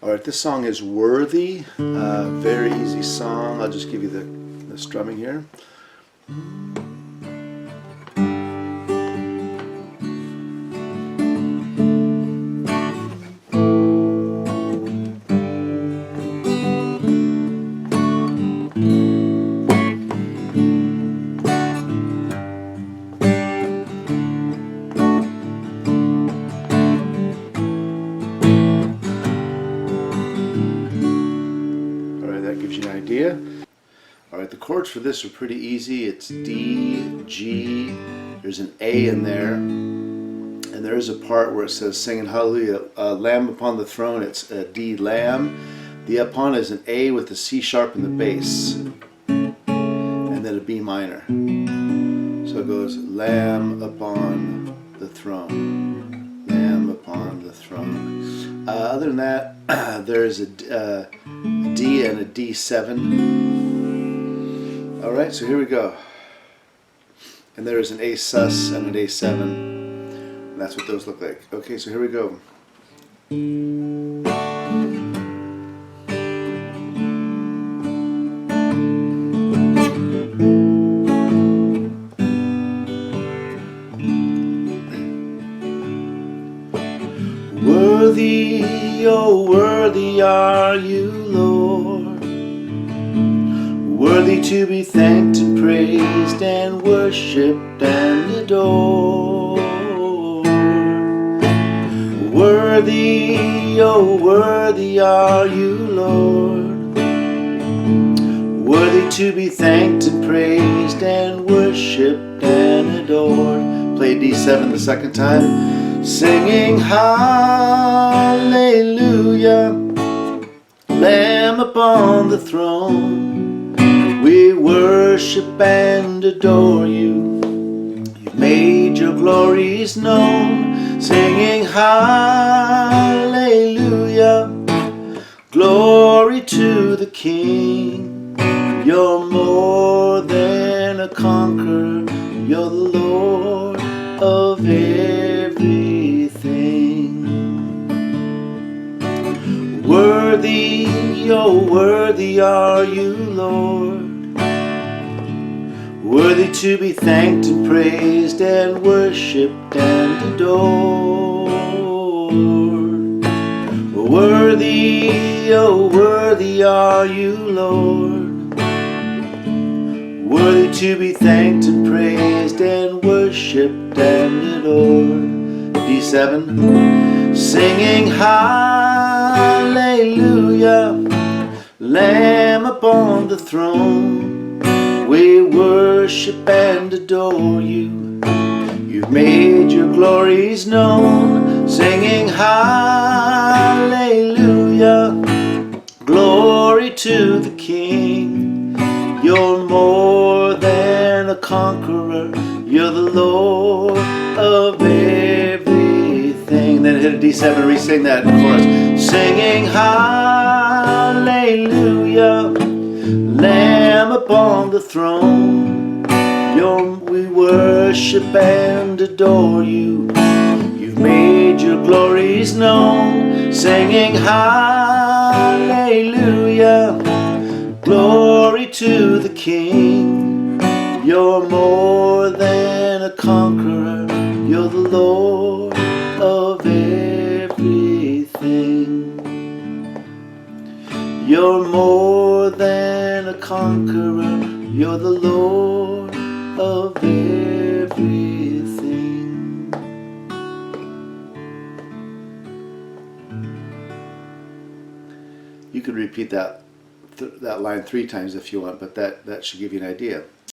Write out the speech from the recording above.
Alright, this song is Worthy. Very easy song. I'll just give you the strumming here. That gives you an idea. Alright, the chords for this are pretty easy. It's D, G, there's an A in there, and there is a part where it says singing hallelujah, Lamb upon the throne. It's a D, Lamb. The upon is an A with a C sharp in the bass, and then a B minor. So it goes Lamb upon the throne, Lamb upon the throne. Other than that, there's a D and a D7. Alright, so here we go. And there's an A sus and an A7. And that's what those look like. Okay, so here we go. Worthy, oh worthy are you, Lord, worthy to be thanked and praised and worshipped and adored. Worthy, oh worthy are you, Lord, worthy to be thanked and praised and worshipped and adored. Play D7 the second time. Singing hallelujah, Lamb upon the throne, we worship and adore you. You've made your glories known. Singing hallelujah, glory to the King. You're more than a conqueror, you're the Lord of everything. Worthy, oh worthy are you, Lord, worthy to be thanked and praised and worshipped and adored. Worthy, oh worthy are you, Lord, worthy to be thanked and praised and worshipped and adored. D7. Singing hallelujah, Lamb upon the throne, we worship and adore you. You've made your glories known. Singing hallelujah, glory to the King. You're more than a conqueror, you're the Lord of everything. Then hit a D7 and re-sing that chorus. Singing hallelujah, Lamb upon the throne, we worship and adore you. You've made your glories known. Singing hallelujah, glory to the King. You're more than a conqueror, you're the Lord of everything. You're more than a conqueror, you're the Lord of everything. You could repeat that line 3 times if you want, but that should give you an idea.